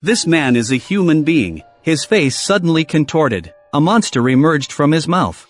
This man is a human being. His face suddenly contorted. A monster emerged from his mouth.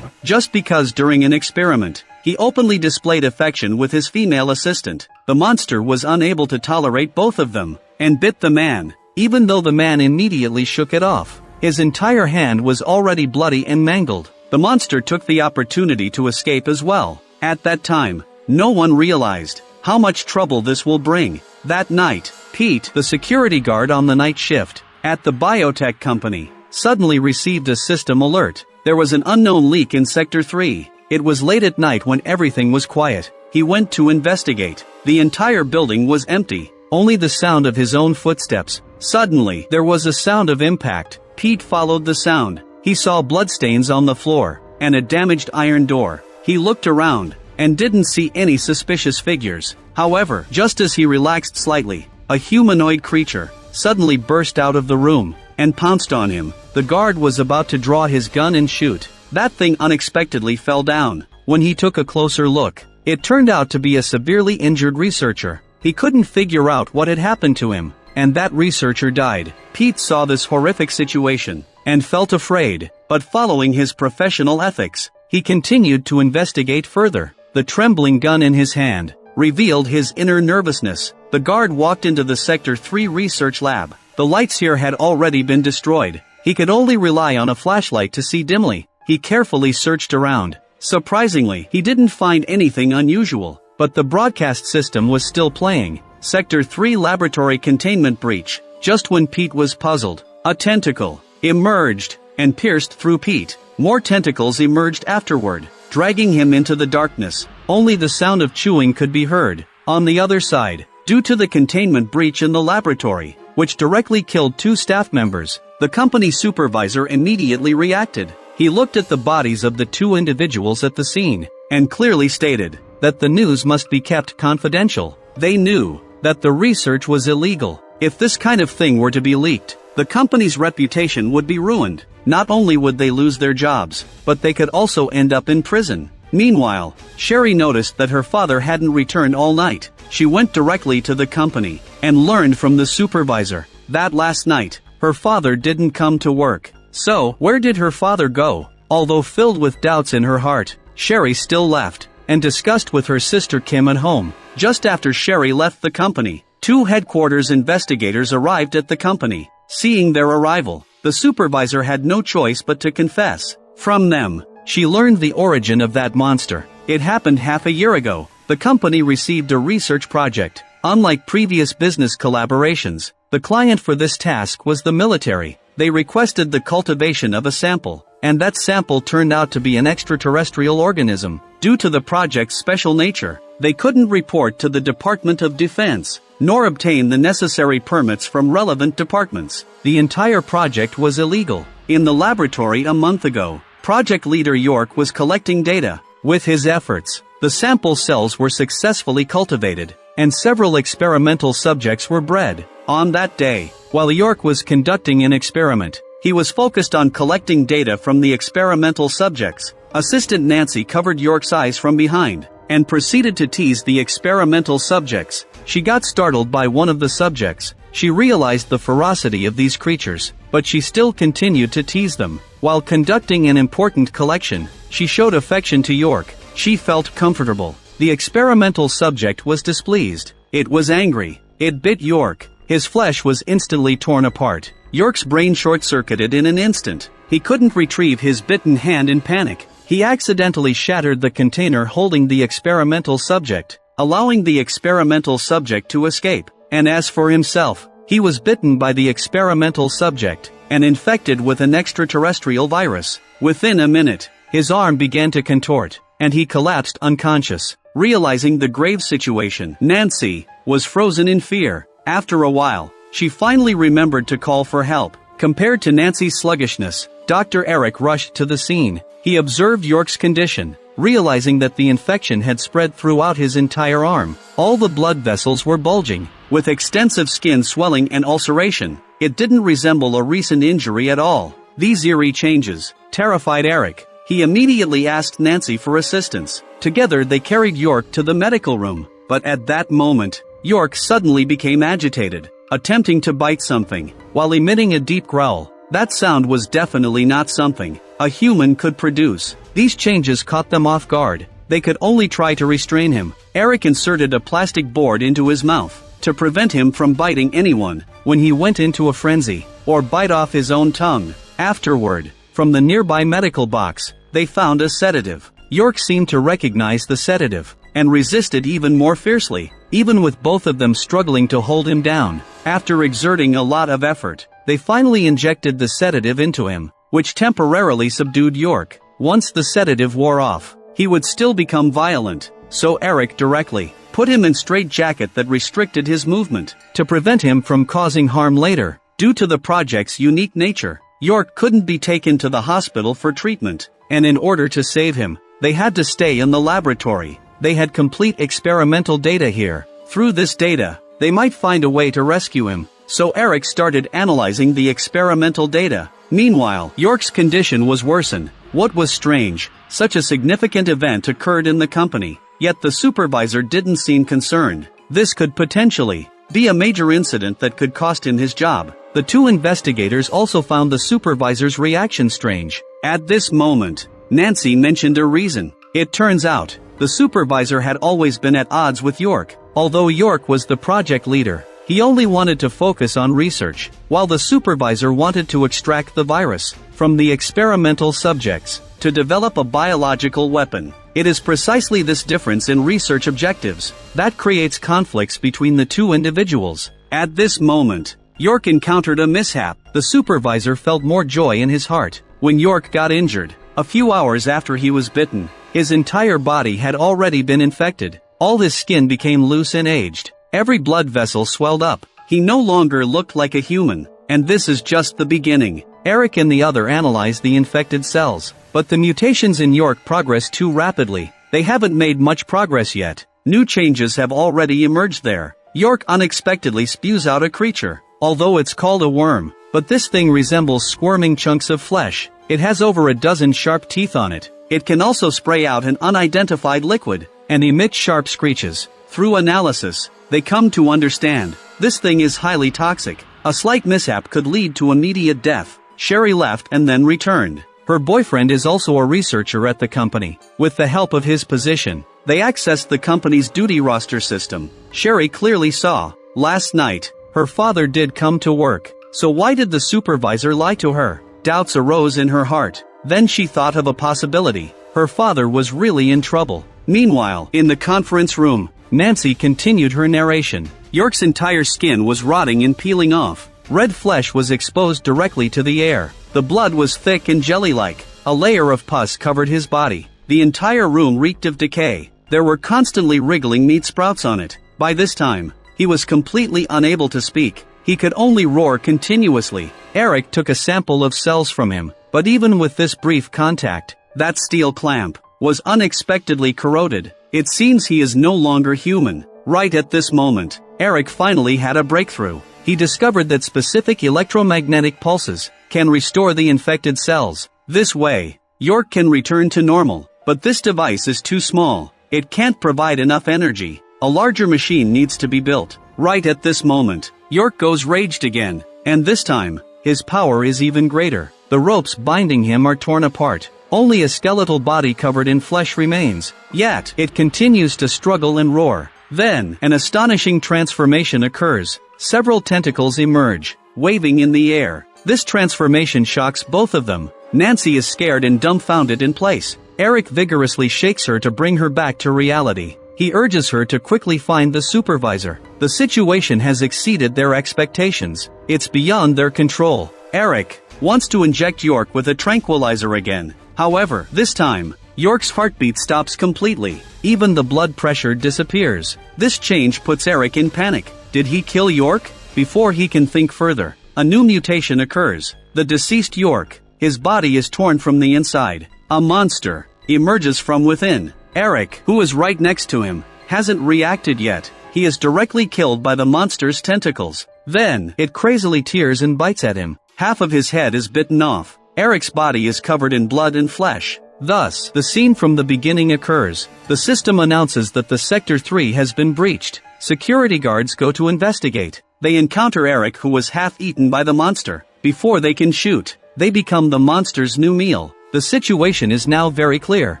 Just because during an experiment, he openly displayed affection with his female assistant, the monster was unable to tolerate both of them, and bit the man, even though the man immediately shook it off. His entire hand was already bloody and mangled. The monster took the opportunity to escape as well. At that time, no one realized how much trouble this will bring. That night, Pete, the security guard on the night shift at the biotech company, suddenly received a system alert. There was an unknown leak in Sector 3. It was late at night when everything was quiet. He went to investigate. The entire building was empty, only the sound of his own footsteps. Suddenly, there was a sound of impact. Pete followed the sound. He saw bloodstains on the floor, and a damaged iron door. He looked around, and didn't see any suspicious figures. However, just as he relaxed slightly, a humanoid creature suddenly burst out of the room, and pounced on him. The guard was about to draw his gun and shoot. That thing unexpectedly fell down. When he took a closer look, it turned out to be a severely injured researcher. He couldn't figure out what had happened to him, and that researcher died. Pete saw this horrific situation, and felt afraid, but following his professional ethics, he continued to investigate further. The trembling gun in his hand revealed his inner nervousness. The guard walked into the Sector 3 research lab. The lights here had already been destroyed. He could only rely on a flashlight to see dimly. He carefully searched around. Surprisingly, he didn't find anything unusual, but the broadcast system was still playing. Sector 3 laboratory containment breach. Just when Pete was puzzled, a tentacle emerged and pierced through Pete. More tentacles emerged afterward, dragging him into the darkness. Only the sound of chewing could be heard. On the other side, due to the containment breach in the laboratory, which directly killed 2 staff members, the company supervisor immediately reacted. He looked at the bodies of the 2 individuals at the scene, and clearly stated that the news must be kept confidential. They knew that the research was illegal. If this kind of thing were to be leaked, the company's reputation would be ruined. Not only would they lose their jobs, but they could also end up in prison. Meanwhile, Sherry noticed that her father hadn't returned all night. She went directly to the company, and learned from the supervisor that last night, her father didn't come to work. So, where did her father go? Although filled with doubts in her heart, Sherry still left, and discussed with her sister Kim at home. Just after Sherry left the company, 2 headquarters investigators arrived at the company. Seeing their arrival, the supervisor had no choice but to confess. From them, she learned the origin of that monster. It happened half a year ago. The company received a research project. Unlike previous business collaborations, the client for this task was the military. They requested the cultivation of a sample, and that sample turned out to be an extraterrestrial organism. Due to the project's special nature, they couldn't report to the Department of Defense, nor obtain the necessary permits from relevant departments. The entire project was illegal. In the laboratory a month ago, project leader York was collecting data. With his efforts, the sample cells were successfully cultivated, and several experimental subjects were bred. On that day, while York was conducting an experiment, he was focused on collecting data from the experimental subjects. Assistant Nancy covered York's eyes from behind, and proceeded to tease the experimental subjects. She got startled by one of the subjects. She realized the ferocity of these creatures, but she still continued to tease them. While conducting an important collection, she showed affection to York. She felt comfortable. The experimental subject was displeased. It was angry. It bit York. His flesh was instantly torn apart. York's brain short-circuited in an instant. He couldn't retrieve his bitten hand in panic. He accidentally shattered the container holding the experimental subject, allowing the experimental subject to escape. And as for himself, he was bitten by the experimental subject, and infected with an extraterrestrial virus. Within a minute, his arm began to contort, and he collapsed unconscious. Realizing the grave situation, Nancy was frozen in fear. After a while, she finally remembered to call for help. Compared to Nancy's sluggishness, Dr. Eric rushed to the scene. He observed York's condition, realizing that the infection had spread throughout his entire arm. All the blood vessels were bulging, with extensive skin swelling and ulceration. It didn't resemble a recent injury at all. These eerie changes terrified Eric. He immediately asked Nancy for assistance. Together they carried York to the medical room, but at that moment, York suddenly became agitated, attempting to bite something, while emitting a deep growl. That sound was definitely not something a human could produce. These changes caught them off guard. They could only try to restrain him. Eric inserted a plastic board into his mouth to prevent him from biting anyone when he went into a frenzy, or bite off his own tongue. Afterward, from the nearby medical box, they found a sedative. York seemed to recognize the sedative, and resisted even more fiercely, even with both of them struggling to hold him down. After exerting a lot of effort, they finally injected the sedative into him, which temporarily subdued York. Once the sedative wore off, he would still become violent, so Eric directly put him in straitjacket that restricted his movement, to prevent him from causing harm later. Due to the project's unique nature, York couldn't be taken to the hospital for treatment, and in order to save him, they had to stay in the laboratory. They had complete experimental data here. Through this data, they might find a way to rescue him, so Eric started analyzing the experimental data. Meanwhile, York's condition was worsened. What was strange, such a significant event occurred in the company, yet the supervisor didn't seem concerned. This could potentially be a major incident that could cost him his job. The two investigators also found the supervisor's reaction strange. At this moment, Nancy mentioned a reason. It turns out, the supervisor had always been at odds with York. Although York was the project leader, he only wanted to focus on research, while the supervisor wanted to extract the virus from the experimental subjects to develop a biological weapon. It is precisely this difference in research objectives that creates conflicts between the two individuals. At this moment, York encountered a mishap. The supervisor felt more joy in his heart when York got injured. A few hours after he was bitten, his entire body had already been infected. All his skin became loose and aged. Every blood vessel swelled up. He no longer looked like a human. And this is just the beginning. Eric and the other analyzed the infected cells, but the mutations in York progressed too rapidly. They haven't made much progress yet. New changes have already emerged there. York unexpectedly spews out a creature, although it's called a worm, but this thing resembles squirming chunks of flesh. It has over a dozen sharp teeth on it. It can also spray out an unidentified liquid, and emit sharp screeches. Through analysis, they come to understand this thing is highly toxic. A slight mishap could lead to immediate death. Sherry left and then returned. Her boyfriend is also a researcher at the company. With the help of his position, they accessed the company's duty roster system. Sherry clearly saw, last night, her father did come to work. So why did the supervisor lie to her? Doubts arose in her heart. Then she thought of a possibility. Her father was really in trouble. Meanwhile, in the conference room, Nancy continued her narration. York's entire skin was rotting and peeling off. Red flesh was exposed directly to the air. The blood was thick and jelly-like. A layer of pus covered his body. The entire room reeked of decay. There were constantly wriggling meat sprouts on it. By this time, he was completely unable to speak. He could only roar continuously. Eric took a sample of cells from him, but even with this brief contact, that steel clamp was unexpectedly corroded. It seems he is no longer human. Right at this moment, Eric finally had a breakthrough. He discovered that specific electromagnetic pulses can restore the infected cells. This way, York can return to normal, but this device is too small. It can't provide enough energy. A larger machine needs to be built. Right at this moment, York goes raged again, and this time, his power is even greater. The ropes binding him are torn apart. Only a skeletal body covered in flesh remains. Yet, it continues to struggle and roar. Then, an astonishing transformation occurs. Several tentacles emerge, waving in the air. This transformation shocks both of them. Nancy is scared and dumbfounded in place. Eric vigorously shakes her to bring her back to reality. He urges her to quickly find the supervisor. The situation has exceeded their expectations. It's beyond their control. Eric wants to inject York with a tranquilizer again. However, this time, York's heartbeat stops completely. Even the blood pressure disappears. This change puts Eric in panic. Did he kill York? Before he can think further, a new mutation occurs. The deceased York, his body is torn from the inside. A monster emerges from within. Eric, who is right next to him, hasn't reacted yet. He is directly killed by the monster's tentacles. Then, it crazily tears and bites at him. Half of his head is bitten off. Eric's body is covered in blood and flesh. Thus, the scene from the beginning occurs. The system announces that the Sector 3 has been breached. Security guards go to investigate. They encounter Eric, who was half eaten by the monster. Before they can shoot, they become the monster's new meal. The situation is now very clear.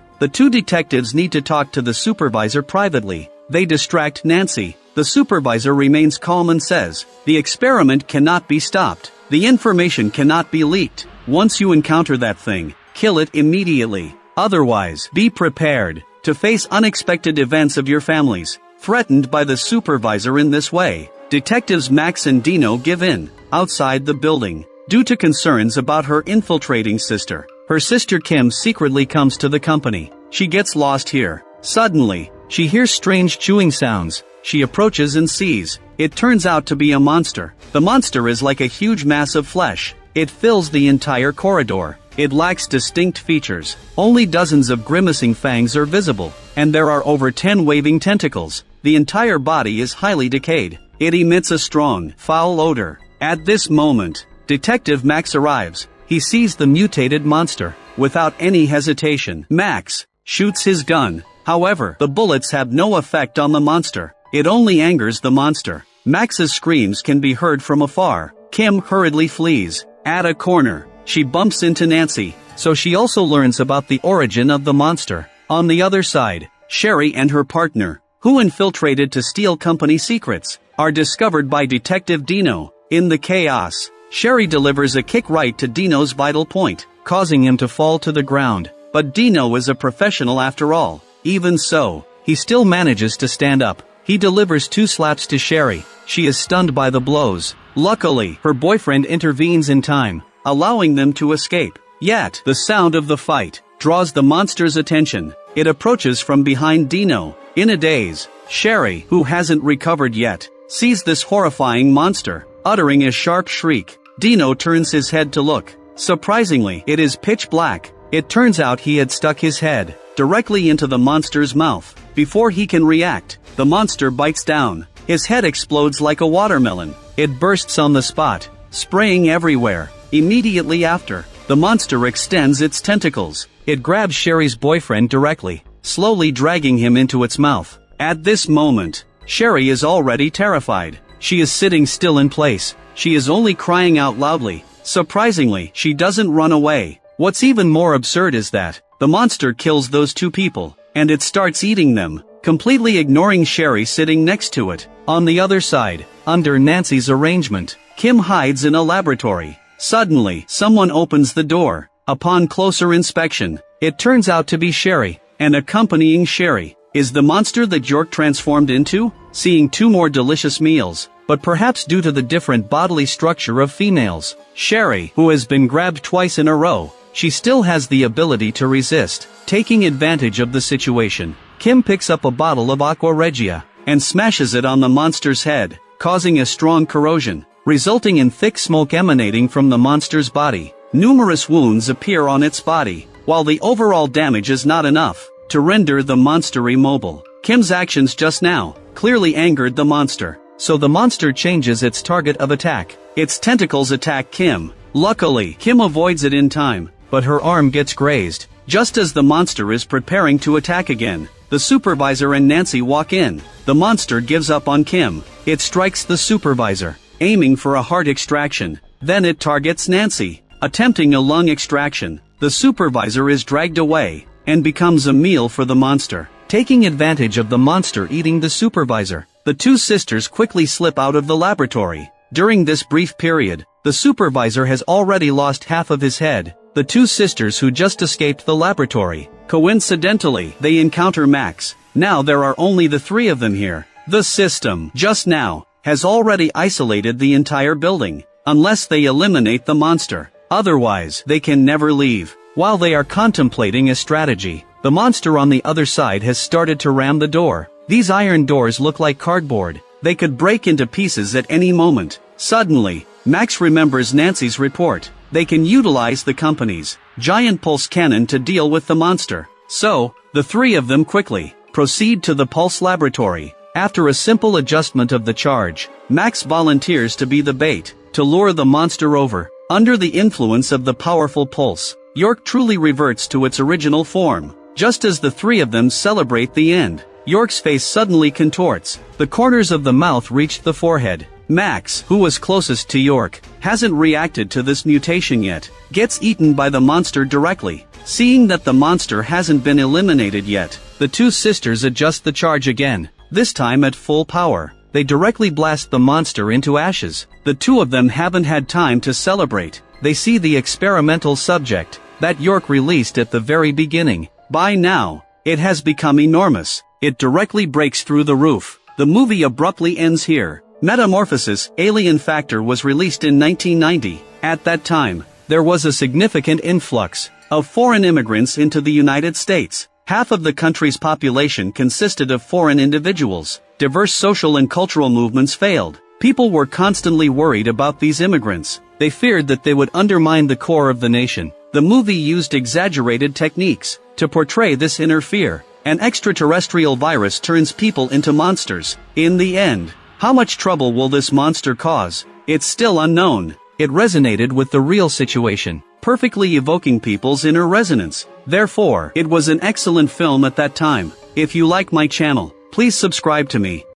The two detectives need to talk to the supervisor privately. They distract Nancy. The supervisor remains calm and says, "The experiment cannot be stopped. The information cannot be leaked. Once you encounter that thing, kill it immediately. Otherwise, be prepared to face unexpected events of your families." Threatened by the supervisor in this way, detectives Max and Dino give in. Outside the building, due to concerns about her infiltrating sister, her sister Kim secretly comes to the company. She gets lost here. Suddenly, she hears strange chewing sounds. She approaches and sees. It turns out to be a monster. The monster is like a huge mass of flesh. It fills the entire corridor. It lacks distinct features. Only dozens of grimacing fangs are visible, and there are over 10 waving tentacles. The entire body is highly decayed. It emits a strong, foul odor. At this moment, Detective Max arrives. He sees the mutated monster. Without any hesitation, Max shoots his gun. However, the bullets have no effect on the monster. It only angers the monster. Max's screams can be heard from afar. Kim hurriedly flees. At a corner, she bumps into Nancy, so she also learns about the origin of the monster. On the other side, Sherry and her partner, who infiltrated to steal company secrets, are discovered by Detective Dino. In the chaos, Sherry delivers a kick right to Dino's vital point, causing him to fall to the ground. But Dino is a professional after all. Even so, he still manages to stand up. He delivers 2 slaps to Sherry. She is stunned by the blows. Luckily, her boyfriend intervenes in time, allowing them to escape. Yet, the sound of the fight draws the monster's attention. It approaches from behind Dino. In a daze, Sherry, who hasn't recovered yet, sees this horrifying monster. Uttering a sharp shriek, Dino turns his head to look. Surprisingly, it is pitch black. It turns out he had stuck his head directly into the monster's mouth. Before he can react, the monster bites down. His head explodes like a watermelon. It bursts on the spot, spraying everywhere. Immediately after, the monster extends its tentacles. It grabs Sherry's boyfriend directly, slowly dragging him into its mouth. At this moment, Sherry is already terrified. She is sitting still in place. She is only crying out loudly. Surprisingly, she doesn't run away. What's even more absurd is that the monster kills those 2 people, and it starts eating them, completely ignoring Sherry sitting next to it. On the other side, under Nancy's arrangement, Kim hides in a laboratory. Suddenly, someone opens the door. Upon closer inspection, it turns out to be Sherry, and accompanying Sherry is the monster that York transformed into. Seeing 2 more delicious meals, but perhaps due to the different bodily structure of females, Sherry, who has been grabbed twice in a row, she still has the ability to resist. Taking advantage of the situation, Kim picks up a bottle of Aqua Regia and smashes it on the monster's head, causing a strong corrosion, resulting in thick smoke emanating from the monster's body. Numerous wounds appear on its body, while the overall damage is not enough to render the monster immobile. Kim's actions just now clearly angered the monster, so the monster changes its target of attack. Its tentacles attack Kim. Luckily, Kim avoids it in time, but her arm gets grazed. Just as the monster is preparing to attack again, the supervisor and Nancy walk in. The monster gives up on Kim. It strikes the supervisor, aiming for a heart extraction. Then it targets Nancy, attempting a lung extraction. The supervisor is dragged away and becomes a meal for the monster. Taking advantage of the monster eating the supervisor, the 2 sisters quickly slip out of the laboratory. During this brief period, the supervisor has already lost half of his head. The 2 sisters who just escaped the laboratory, coincidentally, they encounter Max. Now there are only the 3 of them here. The system, just now, has already isolated the entire building, unless they eliminate the monster. Otherwise, they can never leave. While they are contemplating a strategy, the monster on the other side has started to ram the door. These iron doors look like cardboard. They could break into pieces at any moment. Suddenly, Max remembers Nancy's report. They can utilize the company's giant pulse cannon to deal with the monster. So, the 3 of them quickly proceed to the pulse laboratory. After a simple adjustment of the charge, Max volunteers to be the bait to lure the monster over. Under the influence of the powerful pulse, York truly reverts to its original form. Just as the three of them celebrate the end, York's face suddenly contorts. The corners of the mouth reach the forehead. Max, who was closest to York, hasn't reacted to this mutation yet, gets eaten by the monster directly. Seeing that the monster hasn't been eliminated yet, the two sisters adjust the charge again, this time at full power. They directly blast the monster into ashes. The two of them haven't had time to celebrate. They see the experimental subject that York released at the very beginning. By now, it has become enormous. It directly breaks through the roof. The movie abruptly ends here. Metamorphosis, Alien Factor was released in 1990. At that time, there was a significant influx of foreign immigrants into the United States. Half of the country's population consisted of foreign individuals. Diverse social and cultural movements failed. People were constantly worried about these immigrants. They feared that they would undermine the core of the nation. The movie used exaggerated techniques to portray this inner fear. An extraterrestrial virus turns people into monsters. In the end, how much trouble will this monster cause? It's still unknown. It resonated with the real situation, perfectly evoking people's inner resonance. Therefore, it was an excellent film at that time. If you like my channel, please subscribe to me.